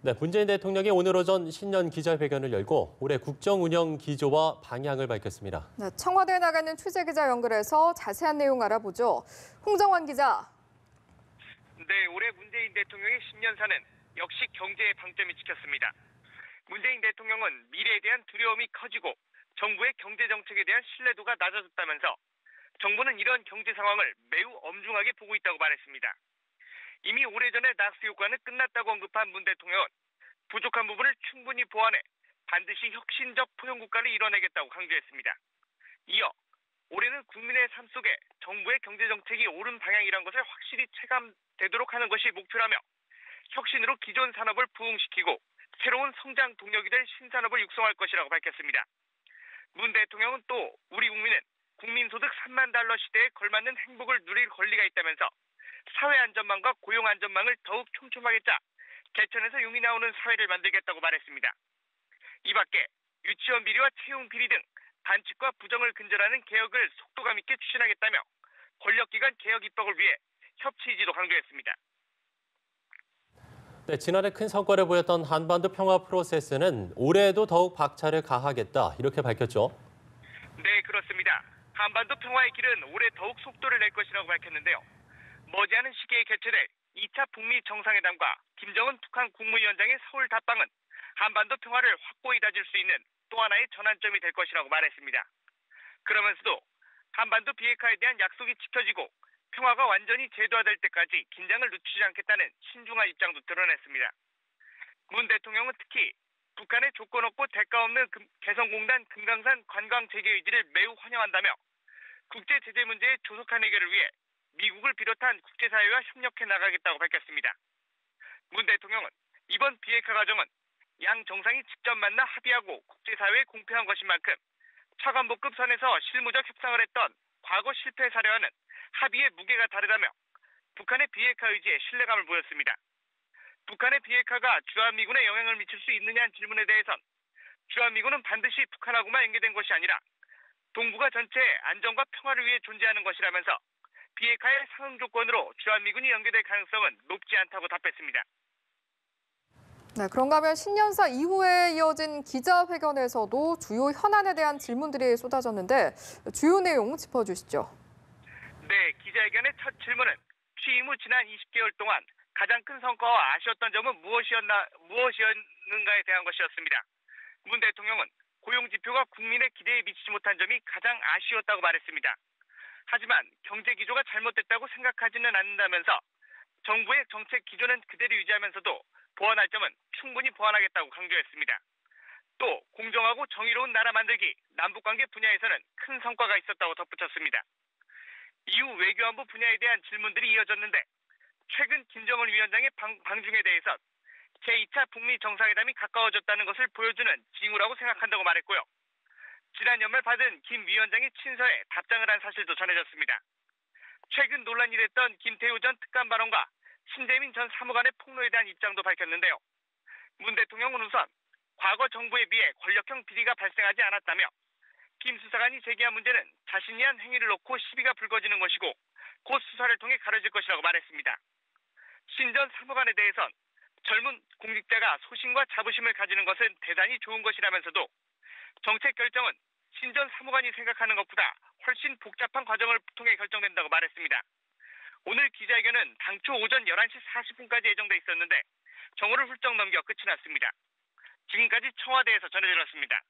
네, 문재인 대통령이 오늘 오전 신년 기자회견을 열고 올해 국정 운영 기조와 방향을 밝혔습니다. 네, 청와대에 나가는 취재기자 연결해서 자세한 내용 알아보죠. 홍정환 기자. 네, 올해 문재인 대통령의 신년사는 역시 경제의 방점이 찍혔습니다. 문재인 대통령은 미래에 대한 두려움이 커지고 정부의 경제 정책에 대한 신뢰도가 낮아졌다면서 정부는 이런 경제 상황을 매우 엄중하게 보고 있다고 말했습니다. 이미 오래전에 낙수 효과는 끝났다고 언급한 문 대통령은 부족한 부분을 충분히 보완해 반드시 혁신적 포용국가를 이뤄내겠다고 강조했습니다. 이어 올해는 국민의 삶 속에 정부의 경제정책이 옳은 방향이란 것을 확실히 체감되도록 하는 것이 목표라며 혁신으로 기존 산업을 부흥시키고 새로운 성장 동력이 될 신산업을 육성할 것이라고 밝혔습니다. 문 대통령은 또 우리 국민은 국민소득 3만 달러 시대에 걸맞는 행복을 누릴 권리가 있다면서 사회안전망과 고용안전망을 더욱 촘촘하게 짜 개천에서 용이 나오는 사회를 만들겠다고 말했습니다. 이 밖에 유치원 비리와 채용 비리 등 반칙과 부정을 근절하는 개혁을 속도감 있게 추진하겠다며 권력기관 개혁 입법을 위해 협치 의지도 강조했습니다. 네, 지난해 큰 성과를 보였던 한반도 평화 프로세스는 올해에도 더욱 박차를 가하겠다, 이렇게 밝혔죠. 네, 그렇습니다. 한반도 평화의 길은 올해 더욱 속도를 낼 것이라고 밝혔는데요. 머지않은 시기에 개최될 2차 북미 정상회담과 김정은 북한 국무위원장의 서울 답방은 한반도 평화를 확고히 다질 수 있는 또 하나의 전환점이 될 것이라고 말했습니다. 그러면서도 한반도 비핵화에 대한 약속이 지켜지고 평화가 완전히 제도화될 때까지 긴장을 늦추지 않겠다는 신중한 입장도 드러냈습니다. 문 대통령은 특히 북한의 조건 없고 대가 없는 개성공단 금강산 관광 재개 의지를 매우 환영한다며 국제 제재 문제의 조속한 해결을 위해 미국을 비롯한 국제사회와 협력해 나가겠다고 밝혔습니다. 문 대통령은 이번 비핵화 과정은 양 정상이 직접 만나 합의하고 국제사회에 공표한 것인 만큼 차관복급 선에서 실무적 협상을 했던 과거 실패 사례와는 합의의 무게가 다르다며 북한의 비핵화 의지에 신뢰감을 보였습니다. 북한의 비핵화가 주한미군에 영향을 미칠 수 있느냐는 질문에 대해선 주한미군은 반드시 북한하고만 연계된 것이 아니라 동북아 전체의 안정과 평화를 위해 존재하는 것이라면서 비핵화의 상응 조건으로 주한미군이 연계될 가능성은 높지 않다고 답했습니다. 네, 그런가 하면 신년사 이후에 이어진 기자회견에서도 주요 현안에 대한 질문들이 쏟아졌는데 주요 내용 짚어주시죠. 네, 기자회견의 첫 질문은 취임 후 지난 20개월 동안 가장 큰 성과와 아쉬웠던 점은 무엇이었는가에 대한 것이었습니다. 문 대통령은 고용 지표가 국민의 기대에 미치지 못한 점이 가장 아쉬웠다고 말했습니다. 하지만 경제 기조가 잘못됐다고 생각하지는 않는다면서 정부의 정책 기조는 그대로 유지하면서도 보완할 점은 충분히 보완하겠다고 강조했습니다. 또 공정하고 정의로운 나라 만들기, 남북관계 분야에서는 큰 성과가 있었다고 덧붙였습니다. 이후 외교안보 분야에 대한 질문들이 이어졌는데 최근 김정은 위원장의 방중에 대해선 제2차 북미 정상회담이 가까워졌다는 것을 보여주는 징후라고 생각한다고 말했고요. 지난 연말 받은 김 위원장의 친서에 답장을 한 사실도 전해졌습니다. 최근 논란이 됐던 김태우 전 특감 발언과 신재민 전 사무관의 폭로에 대한 입장도 밝혔는데요. 문 대통령은 우선 과거 정부에 비해 권력형 비리가 발생하지 않았다며 김 수사관이 제기한 문제는 자신이 한 행위를 놓고 시비가 불거지는 것이고 곧 수사를 통해 가려질 것이라고 말했습니다. 신 전 사무관에 대해선 젊은 공직자가 소신과 자부심을 가지는 것은 대단히 좋은 것이라면서도 정책 결정은 신 전 사무관이 생각하는 것보다 훨씬 복잡한 과정을 통해 결정된다고 말했습니다. 오늘 기자회견은 당초 오전 11시 40분까지 예정돼 있었는데 정오를 훌쩍 넘겨 끝이 났습니다. 지금까지 청와대에서 전해드렸습니다.